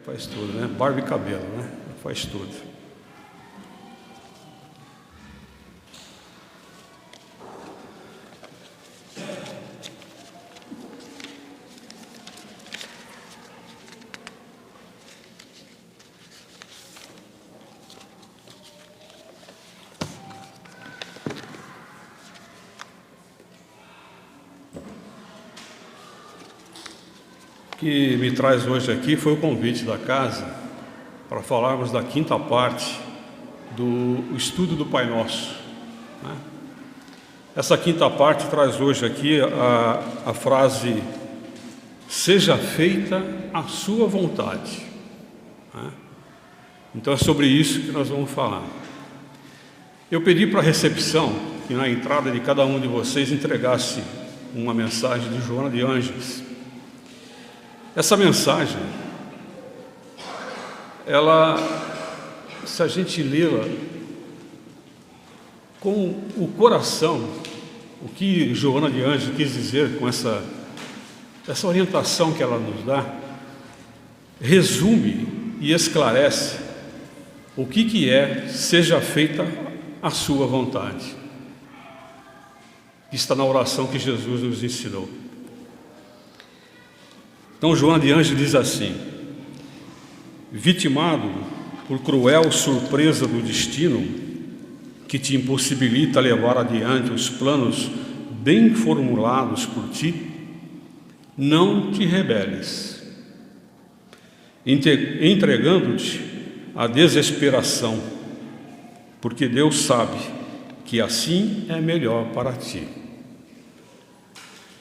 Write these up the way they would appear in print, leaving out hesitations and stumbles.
faz tudo, né? Barba e cabelo, né? Faz tudo. O que me traz hoje aqui foi o convite da casa para falarmos da quinta parte do estudo do Pai Nosso, né? Essa quinta parte traz hoje aqui a frase: seja feita a sua vontade, né? Então é sobre isso que nós vamos falar. Eu pedi para a recepção que na entrada de cada um de vocês entregasse uma mensagem de Joana de Ângeles. Essa mensagem, ela, se a gente lê-la com o coração, o que Joana de Ângeles quis dizer com essa orientação que ela nos dá, resume e esclarece o que é seja feita a sua vontade. Está na oração que Jesus nos ensinou. Então Joana de Ângeles diz assim: vitimado por cruel surpresa do destino que te impossibilita levar adiante os planos bem formulados por ti, não te rebeles, entregando-te à desesperação, porque Deus sabe que assim é melhor para ti.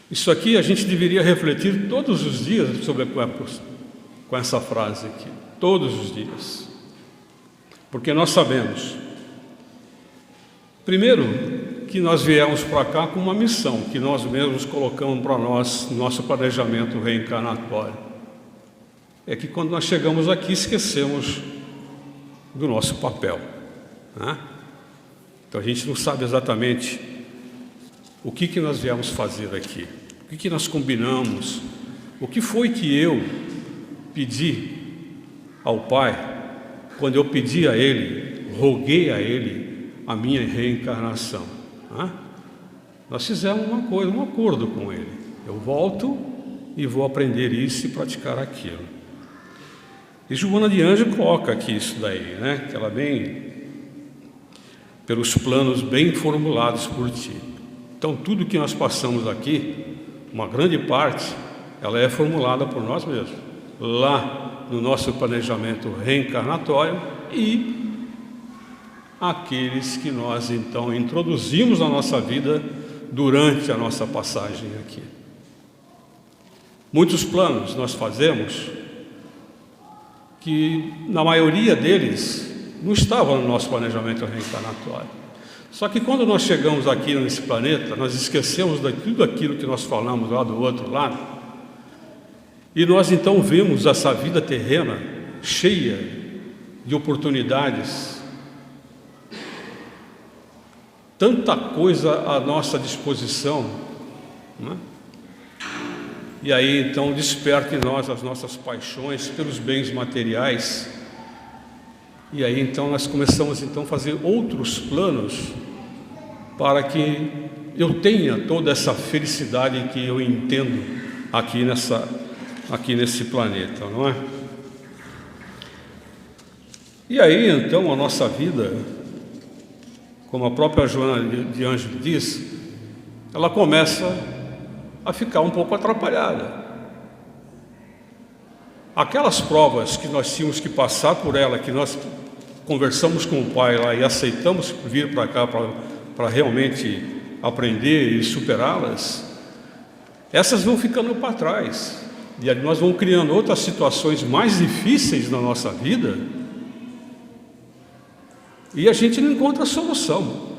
Isso aqui a gente deveria refletir todos os dias com essa frase aqui, todos os dias, porque nós sabemos, primeiro, que nós viemos para cá com uma missão que nós mesmos colocamos para nós, nosso planejamento reencarnatório. É que quando nós chegamos aqui esquecemos do nosso papel, né? Então a gente não sabe exatamente o que nós viemos fazer aqui, o que nós combinamos, o que foi que eu pedi ao Pai, quando eu pedi a Ele, roguei a Ele a minha reencarnação, né? Nós fizemos uma coisa, um acordo com Ele: eu volto e vou aprender isso e praticar aquilo. E Joana de Ângeles coloca aqui isso daí, né? Que ela vem pelos planos bem formulados por ti. Então tudo que nós passamos aqui, uma grande parte, ela é formulada por nós mesmos, lá no nosso planejamento reencarnatório, e aqueles que nós então introduzimos na nossa vida durante a nossa passagem aqui. Muitos planos nós fazemos que, na maioria deles, não estavam no nosso planejamento reencarnatório. Só que quando nós chegamos aqui nesse planeta, nós esquecemos de tudo aquilo que nós falamos lá do outro lado, e nós então vemos essa vida terrena cheia de oportunidades, tanta coisa à nossa disposição, né? E aí então desperta em nós as nossas paixões pelos bens materiais, e aí então nós começamos então a fazer outros planos para que eu tenha toda essa felicidade que eu entendo aqui nesse planeta, não é? E aí então a nossa vida, como a própria Joana de Ângeles diz, ela começa a ficar um pouco atrapalhada. Aquelas provas que nós tínhamos que passar por ela, que nós conversamos com o Pai lá e aceitamos vir para cá para realmente aprender e superá-las, essas vão ficando para trás, e nós vamos criando outras situações mais difíceis na nossa vida, e a gente não encontra solução.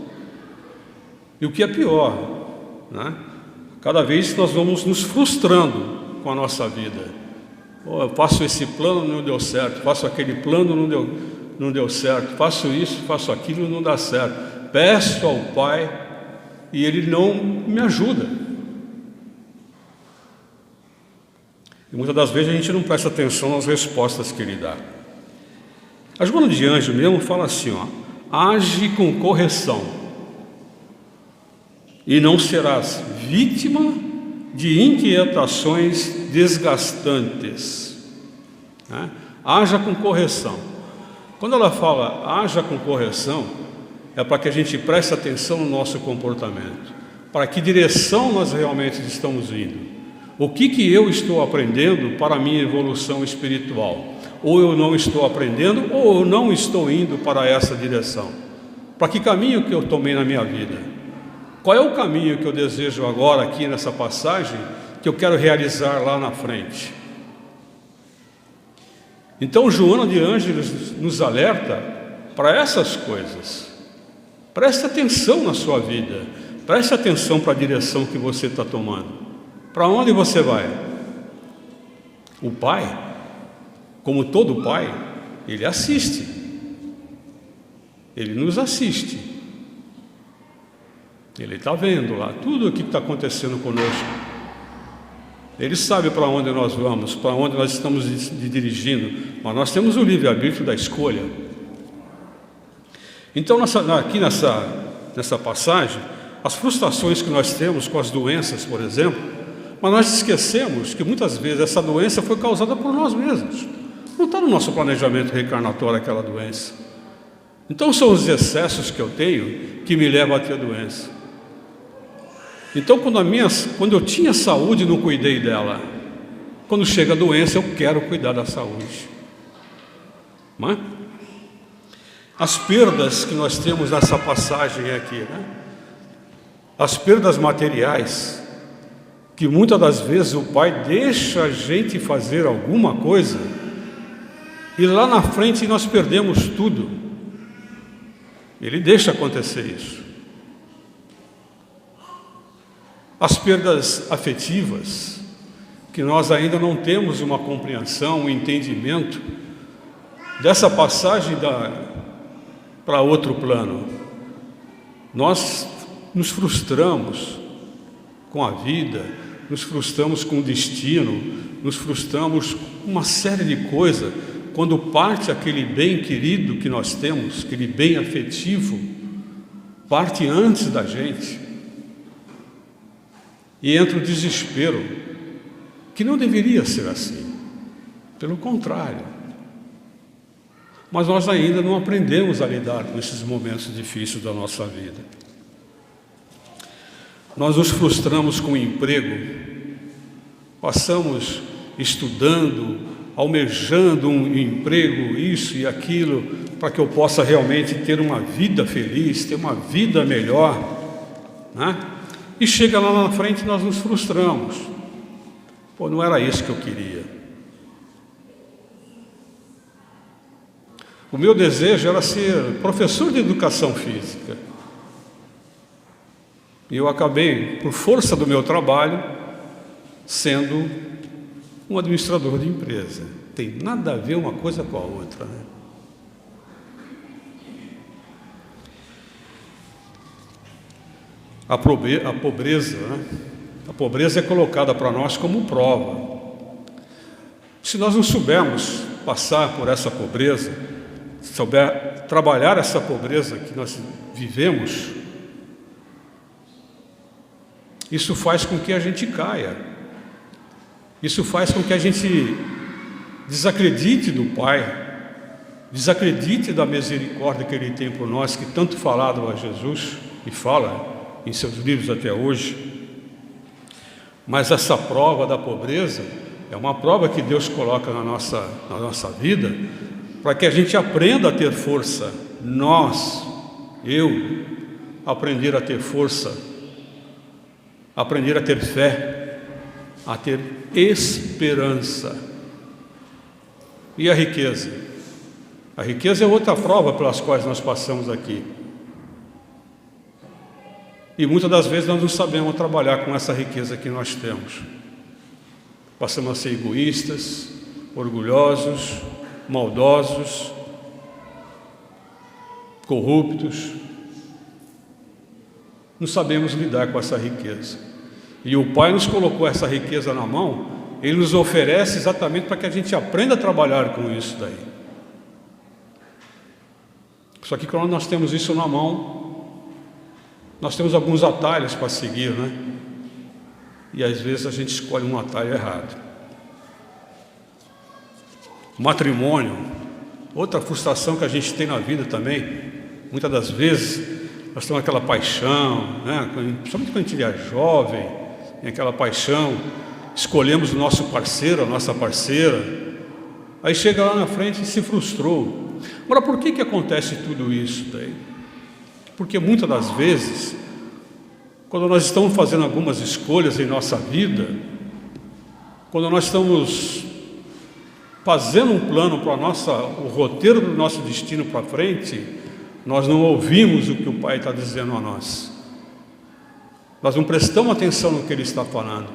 E o que é pior, né? Cada vez nós vamos nos frustrando com a nossa vida. Oh, eu faço esse plano, não deu certo, faço aquele plano, não deu certo, faço isso, faço aquilo, não dá certo. Peço ao Pai e Ele não me ajuda. E muitas das vezes a gente não presta atenção nas respostas que ele dá. A Joana de Ângeles mesmo fala assim, age com correção e não serás vítima de inquietações desgastantes. Né? Haja com correção. Quando ela fala haja com correção, é para que a gente preste atenção no nosso comportamento. Para que direção nós realmente estamos indo. O que eu estou aprendendo para a minha evolução espiritual? Ou eu não estou aprendendo, ou eu não estou indo para essa direção. Para que caminho que eu tomei na minha vida? Qual é o caminho que eu desejo agora aqui nessa passagem, que eu quero realizar lá na frente? Então Joana de Ângeles nos alerta para essas coisas. Preste atenção na sua vida, preste atenção para a direção que você está tomando. Para onde você vai? O pai, como todo pai, ele assiste, ele nos assiste, ele está vendo lá tudo o que está acontecendo conosco, ele sabe para onde nós vamos, para onde nós estamos dirigindo, mas nós temos o livre-arbítrio da escolha. Então, aqui nessa passagem, as frustrações que nós temos com as doenças, por exemplo, mas nós esquecemos que muitas vezes essa doença foi causada por nós mesmos. Não está no nosso planejamento reencarnatório aquela doença. Então são os excessos que eu tenho que me levam a ter doença. Então quando eu tinha saúde, não cuidei dela. Quando chega a doença, eu quero cuidar da saúde. Não é? As perdas que nós temos nessa passagem aqui, né? As perdas materiais, que muitas das vezes o pai deixa a gente fazer alguma coisa e lá na frente nós perdemos tudo. Ele deixa acontecer isso. As perdas afetivas, que nós ainda não temos uma compreensão, um entendimento dessa passagem para outro plano. Nós nos frustramos com a vida, nos frustramos com o destino, nos frustramos com uma série de coisas, quando parte aquele bem querido que nós temos, aquele bem afetivo, parte antes da gente, e entra o desespero, que não deveria ser assim, pelo contrário. Mas nós ainda não aprendemos a lidar com esses momentos difíceis da nossa vida. Nós nos frustramos com o emprego, passamos estudando, almejando um emprego, isso e aquilo, para que eu possa realmente ter uma vida feliz, ter uma vida melhor, né? E chega lá na frente e nós nos frustramos. Pô, não era isso que eu queria. O meu desejo era ser professor de educação física. E eu acabei, por força do meu trabalho, sendo um administrador de empresa. Tem nada a ver uma coisa com a outra, né? A pobreza, né? A pobreza é colocada para nós como prova. Se nós não soubermos passar por essa pobreza, souber trabalhar essa pobreza que nós vivemos, isso faz com que a gente caia. Isso faz com que a gente desacredite do Pai, desacredite da misericórdia que Ele tem por nós, que tanto falado a Jesus e fala em seus livros até hoje. Mas essa prova da pobreza é uma prova que Deus coloca na nossa vida, para que a gente aprenda a ter força. Eu, aprender a ter força, aprender a ter fé, a ter esperança. E a riqueza? A riqueza é outra prova pelas quais nós passamos aqui. E muitas das vezes nós não sabemos trabalhar com essa riqueza que nós temos. Passamos a ser egoístas, orgulhosos, maldosos, corruptos. Não sabemos lidar com essa riqueza. E o Pai nos colocou essa riqueza na mão Ele nos oferece exatamente para que a gente aprenda a trabalhar com isso daí. Só que quando nós temos isso na mão, nós temos alguns atalhos para seguir, né? E às vezes a gente escolhe um atalho errado. Matrimônio, outra frustração que a gente tem na vida também. Muitas das vezes nós temos aquela paixão, né? Principalmente quando a gente é jovem, tem aquela paixão, escolhemos o nosso parceiro, a nossa parceira, aí chega lá na frente e se frustrou. Agora, por que acontece tudo isso daí? Porque muitas das vezes, quando nós estamos fazendo algumas escolhas em nossa vida, quando nós estamos fazendo um plano para o roteiro do nosso destino para frente, nós não ouvimos o que o Pai está dizendo a nós. Nós não prestamos atenção no que Ele está falando.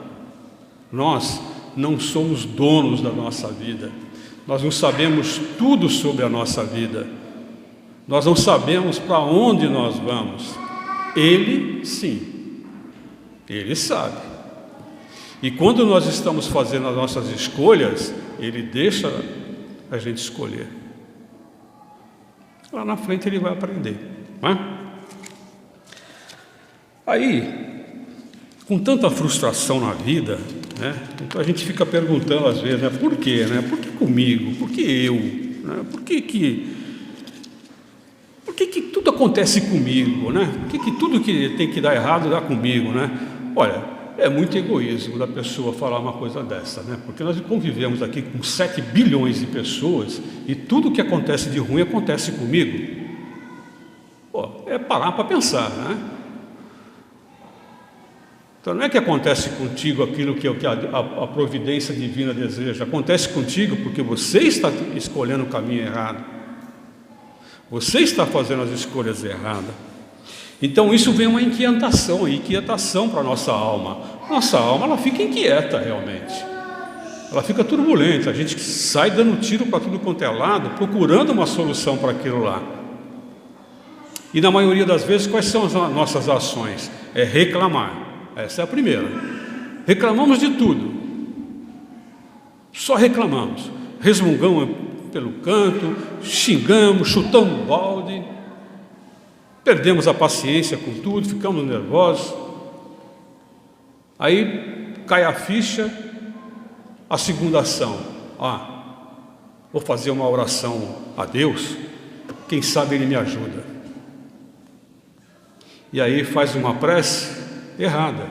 Nós não somos donos da nossa vida. Nós não sabemos tudo sobre a nossa vida. Nós não sabemos para onde nós vamos. Ele, sim. Ele sabe. E quando nós estamos fazendo as nossas escolhas, Ele deixa a gente escolher. Lá na frente Ele vai aprender, não é? Aí, com tanta frustração na vida, né? Então a gente fica perguntando às vezes, né? Por quê, né? Por que comigo? Por que eu? Né? Por que tudo acontece comigo, né? Por que tudo que tem que dar errado dá comigo, né? Olha, é muito egoísmo da pessoa falar uma coisa dessa, né? Porque nós convivemos aqui com 7 bilhões de pessoas e tudo que acontece de ruim acontece comigo. Pô, é parar para pensar, né? Então não é que acontece contigo aquilo que a providência divina deseja, acontece contigo porque você está escolhendo o caminho errado, você está fazendo as escolhas erradas. Então isso vem uma inquietação para a nossa alma. Nossa alma, ela fica inquieta realmente, ela fica turbulenta, a gente sai dando tiro para tudo quanto é lado, procurando uma solução para aquilo lá. E na maioria das vezes, quais são as nossas ações? É reclamar. Essa é a primeira. Reclamamos de tudo. Só reclamamos. Resmungamos pelo canto, xingamos, chutamos o balde, perdemos a paciência com tudo, ficamos nervosos. Aí cai a ficha, a segunda ação. Vou fazer uma oração a Deus, quem sabe Ele me ajuda. E aí faz uma prece errada,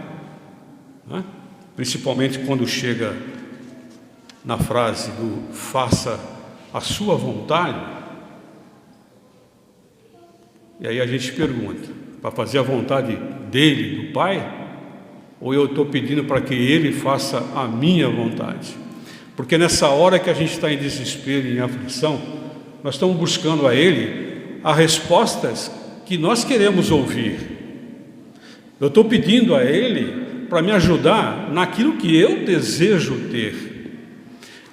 né? Principalmente quando chega na frase do faça a sua vontade, e aí a gente pergunta, para fazer a vontade dele, do Pai, ou eu estou pedindo para que Ele faça a minha vontade? Porque nessa hora que a gente está em desespero e em aflição, nós estamos buscando a Ele as respostas que nós queremos ouvir. Eu estou pedindo a Ele para me ajudar naquilo que eu desejo ter,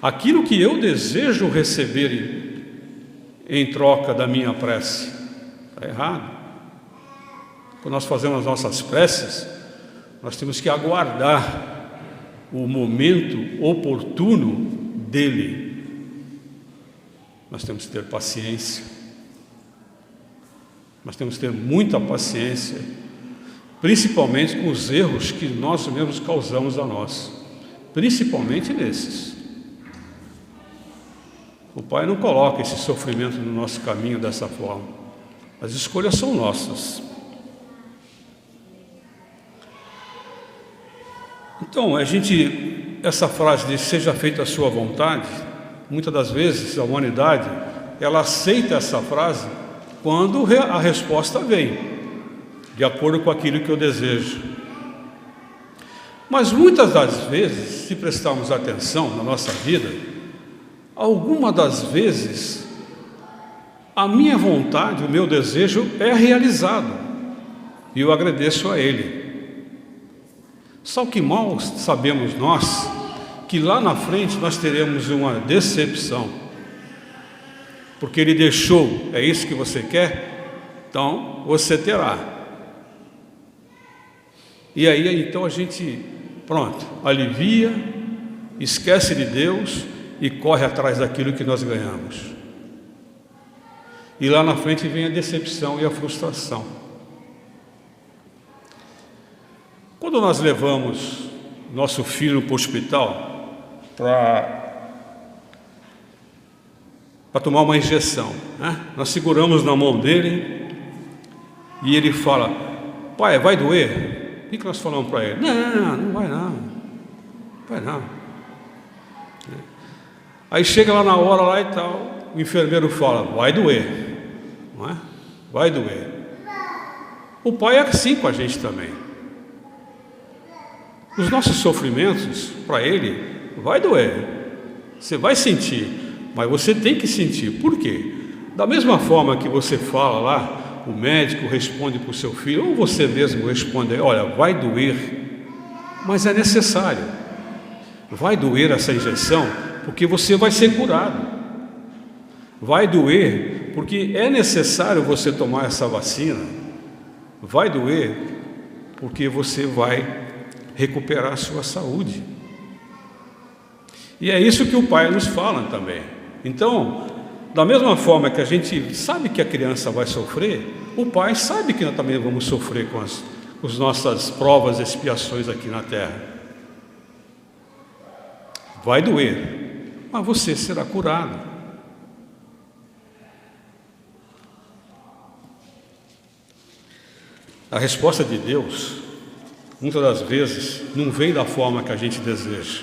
aquilo que eu desejo receber em troca da minha prece. Está errado. Quando nós fazemos as nossas preces, nós temos que aguardar o momento oportuno dEle. Nós temos que ter paciência, nós temos que ter muita paciência, principalmente com os erros que nós mesmos causamos a nós, principalmente nesses. O Pai não coloca esse sofrimento no nosso caminho dessa forma. As escolhas são nossas. Então, essa frase de seja feita a sua vontade, muitas das vezes a humanidade, ela aceita essa frase quando a resposta vem de acordo com aquilo que eu desejo. Mas muitas das vezes, se prestarmos atenção na nossa vida, algumas das vezes a minha vontade, o meu desejo é realizado e eu agradeço a Ele. Só que mal sabemos nós que lá na frente nós teremos uma decepção, porque Ele deixou, é isso que você quer? Então você terá. E aí então a gente, pronto, alivia, esquece de Deus e corre atrás daquilo que nós ganhamos. E lá na frente vem a decepção e a frustração. Quando nós levamos nosso filho para o hospital para tomar uma injeção, né? Nós seguramos na mão dele e ele fala: pai, vai doer? O que nós falamos para ele? Não vai não, vai não. Aí chega lá na hora lá e tal, o enfermeiro fala: vai doer, não é? Vai doer. O pai é assim com a gente também. Os nossos sofrimentos, para ele, vai doer. Você vai sentir, mas você tem que sentir. Por quê? Da mesma forma que você fala lá, o médico responde para o seu filho, ou você mesmo responde: olha, vai doer, mas é necessário. Vai doer essa injeção, porque você vai ser curado. Vai doer, porque é necessário você tomar essa vacina. Vai doer, porque você vai recuperar a sua saúde. E é isso que o pai nos fala também. Então, da mesma forma que a gente sabe que a criança vai sofrer, o pai sabe que nós também vamos sofrer com as nossas provas e expiações aqui na terra. Vai doer, mas você será curado. A resposta de Deus, muitas das vezes, não vem da forma que a gente deseja.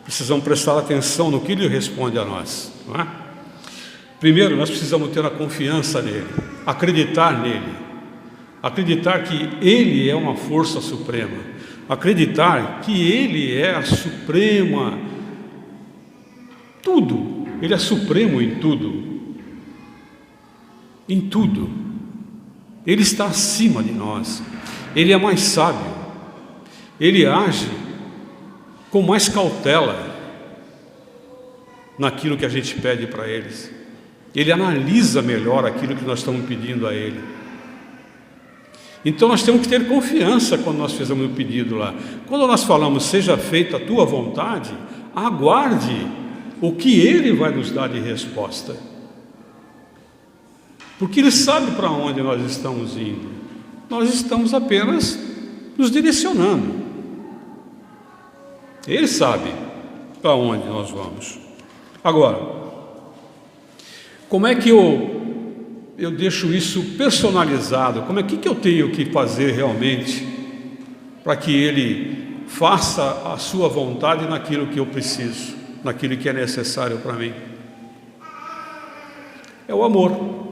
Precisamos prestar atenção no que Ele responde a nós, não é? Primeiro, nós precisamos ter a confiança nele, acreditar nele, acreditar que Ele é uma força suprema, acreditar que Ele é a suprema, tudo, Ele é supremo em tudo, em tudo. Ele está acima de nós, Ele é mais sábio, Ele age com mais cautela naquilo que a gente pede para eles. Ele analisa melhor aquilo que nós estamos pedindo a Ele. Então nós temos que ter confiança quando nós fizemos o pedido lá. Quando nós falamos, seja feita a tua vontade, aguarde o que Ele vai nos dar de resposta. Porque Ele sabe para onde nós estamos indo. Nós estamos apenas nos direcionando. Ele sabe para onde nós vamos. Agora, como é que eu deixo isso personalizado? Como é que eu tenho que fazer realmente para que Ele faça a sua vontade naquilo que eu preciso, naquilo que é necessário para mim? É o amor.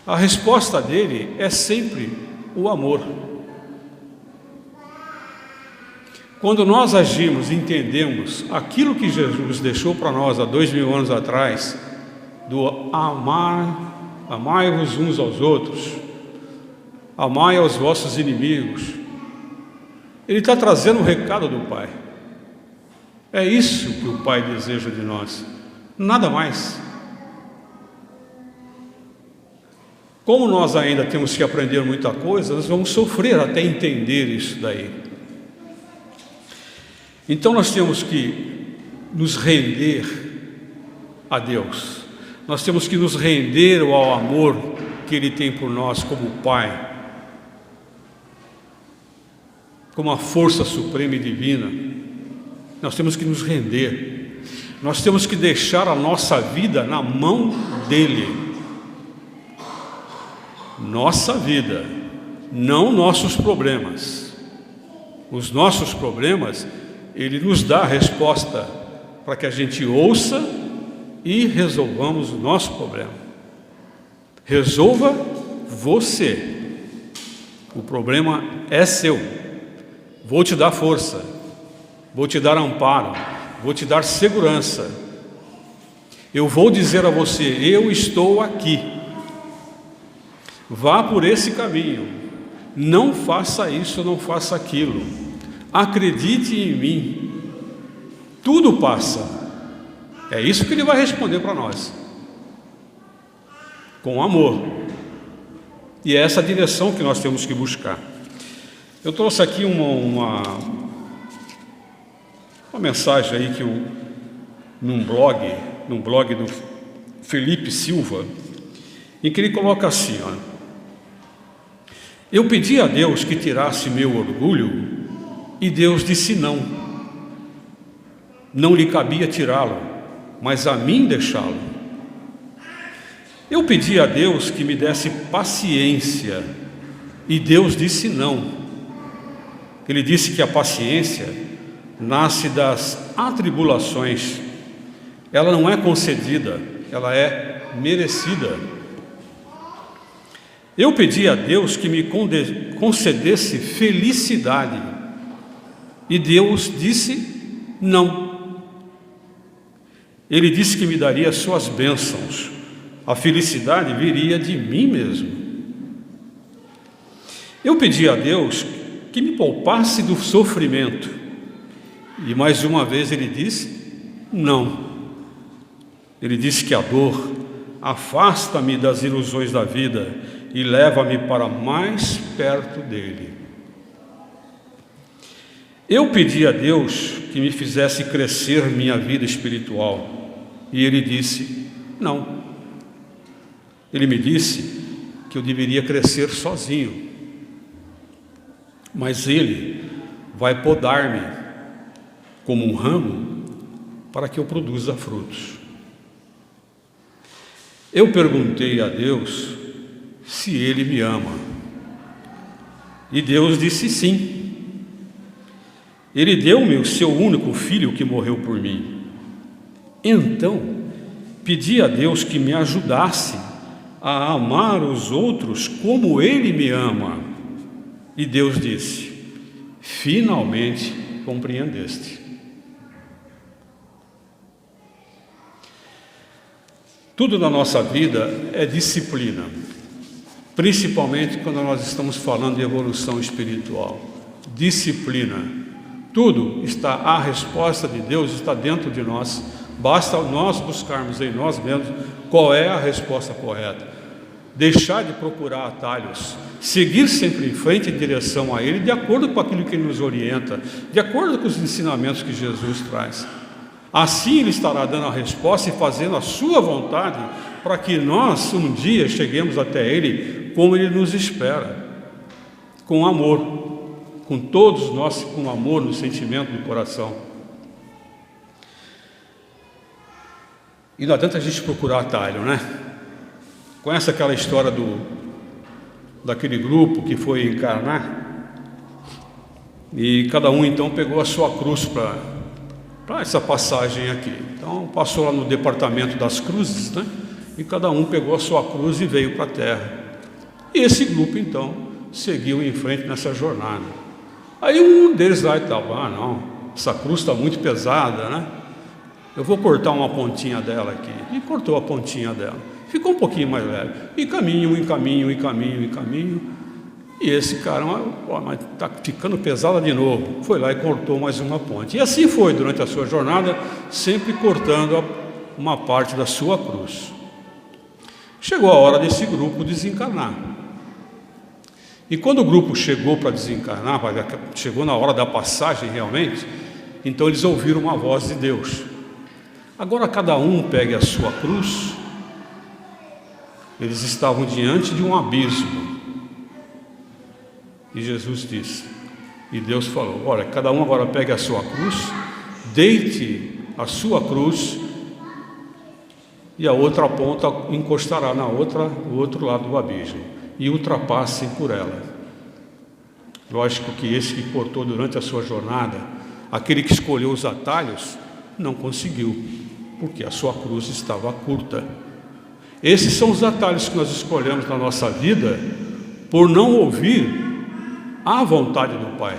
A resposta dele é sempre o amor. Quando nós agimos e entendemos aquilo que Jesus deixou para nós há 2000 anos atrás, do amai-vos uns aos outros, amai aos vossos inimigos, Ele está trazendo o recado do Pai. É isso que o Pai deseja de nós, nada mais. Como nós ainda temos que aprender muita coisa, nós vamos sofrer até entender isso daí. Então nós temos que nos render a Deus, nós temos que nos render ao amor que Ele tem por nós como Pai, como a força suprema e divina. Nós temos que nos render, nós temos que deixar a nossa vida na mão dEle, nossa vida, não nossos problemas. Os nossos problemas, Ele nos dá a resposta para que a gente ouça e resolvamos o nosso problema. Resolva você. O problema é seu. Vou te dar força, vou te dar amparo, vou te dar segurança. Eu vou dizer a você, eu estou aqui. Vá por esse caminho. Não faça isso, não faça aquilo. Acredite em mim, tudo passa. É isso que Ele vai responder para nós, com amor. E é essa direção que nós temos que buscar. Eu trouxe aqui Uma mensagem aí que num blog do Felipe Silva, em que ele coloca assim, ó: eu pedi a Deus que tirasse meu orgulho e Deus disse não. Não lhe cabia tirá-lo, mas a mim deixá-lo. Eu pedi a Deus que me desse paciência e Deus disse não. Ele disse que a paciência nasce das atribulações. Ela não é concedida, ela é merecida. Eu pedi a Deus que me concedesse felicidade e Deus disse não. Ele disse que me daria suas bênçãos. A felicidade viria de mim mesmo. Eu pedi a Deus que me poupasse do sofrimento e mais uma vez ele disse não. Ele disse que a dor afasta-me das ilusões da vida e leva-me para mais perto dele. Eu pedi a Deus que me fizesse crescer minha vida espiritual e ele disse não. Ele me disse que eu deveria crescer sozinho, mas ele vai podar-me como um ramo para que eu produza frutos. Eu perguntei a Deus se ele me ama e Deus disse sim. Ele deu-me o seu único filho que morreu por mim. Então pedi a Deus que me ajudasse a amar os outros como ele me ama e Deus disse: finalmente compreendeste. Tudo na nossa vida é disciplina, principalmente quando nós estamos falando de evolução espiritual. Disciplina. Tudo está, a resposta de Deus está dentro de nós. Basta nós buscarmos em nós mesmos qual é a resposta correta. Deixar de procurar atalhos, seguir sempre em frente em direção a Ele, de acordo com aquilo que Ele nos orienta, de acordo com os ensinamentos que Jesus traz. Assim Ele estará dando a resposta e fazendo a sua vontade para que nós um dia cheguemos até Ele como Ele nos espera, com amor, com todos nós, com amor no sentimento do coração. E não adianta a gente procurar atalho, né? Conhece aquela história daquele grupo que foi encarnar? E cada um então pegou a sua cruz para essa passagem aqui. Então passou lá no departamento das cruzes, né? E cada um pegou a sua cruz e veio para a terra. E esse grupo então seguiu em frente nessa jornada. Aí um deles lá estava: não, essa cruz está muito pesada, né? Eu vou cortar uma pontinha dela aqui. E cortou a pontinha dela. Ficou um pouquinho mais leve. E caminho. E esse cara, mas está ficando pesada de novo. Foi lá e cortou mais uma ponte. E assim foi durante a sua jornada, sempre cortando uma parte da sua cruz. Chegou a hora desse grupo desencarnar. E quando o grupo chegou para desencarnar, chegou na hora da passagem realmente, então eles ouviram uma voz de Deus: agora cada um pegue a sua cruz. Eles estavam diante de um abismo. E Jesus disse, e Deus falou: olha, cada um agora pegue a sua cruz, deite a sua cruz, e a outra ponta encostará no outro lado do abismo, e ultrapassem por ela. Lógico que esse que cortou durante a sua jornada, aquele que escolheu os atalhos, não conseguiu, porque a sua cruz estava curta. Esses são os atalhos que nós escolhemos na nossa vida por não ouvir a vontade do Pai,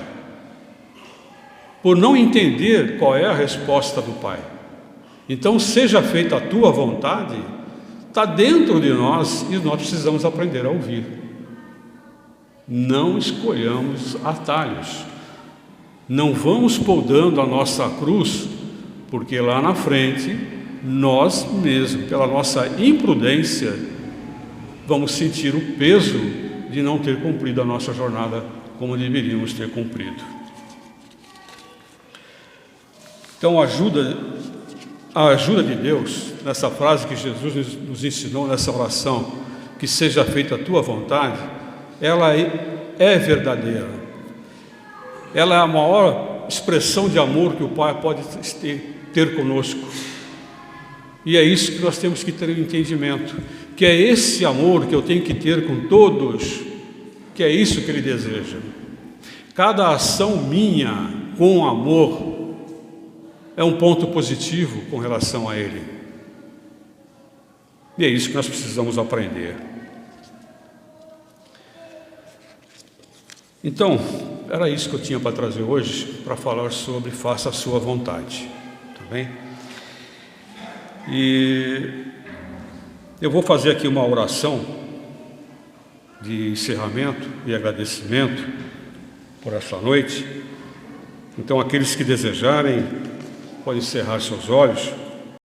por não entender qual é a resposta do Pai. Então, seja feita a tua vontade, está dentro de nós e nós precisamos aprender a ouvir. Não escolhamos atalhos, não vamos podando a nossa cruz, porque lá na frente nós mesmos, pela nossa imprudência, vamos sentir o peso de não ter cumprido a nossa jornada como deveríamos ter cumprido. Então, a ajuda de Deus, nessa frase que Jesus nos ensinou nessa oração, que seja feita a tua vontade, ela é verdadeira. Ela é a maior expressão de amor que o Pai pode ter conosco. E é isso que nós temos que ter o entendimento, que é esse amor que eu tenho que ter com todos, que é isso que Ele deseja. Cada ação minha com amor é um ponto positivo com relação a Ele. E é isso que nós precisamos aprender. Então, era isso que eu tinha para trazer hoje, para falar sobre faça a sua vontade, tá bem? E eu vou fazer aqui uma oração de encerramento e agradecimento por essa noite. Então, aqueles que desejarem podem encerrar seus olhos.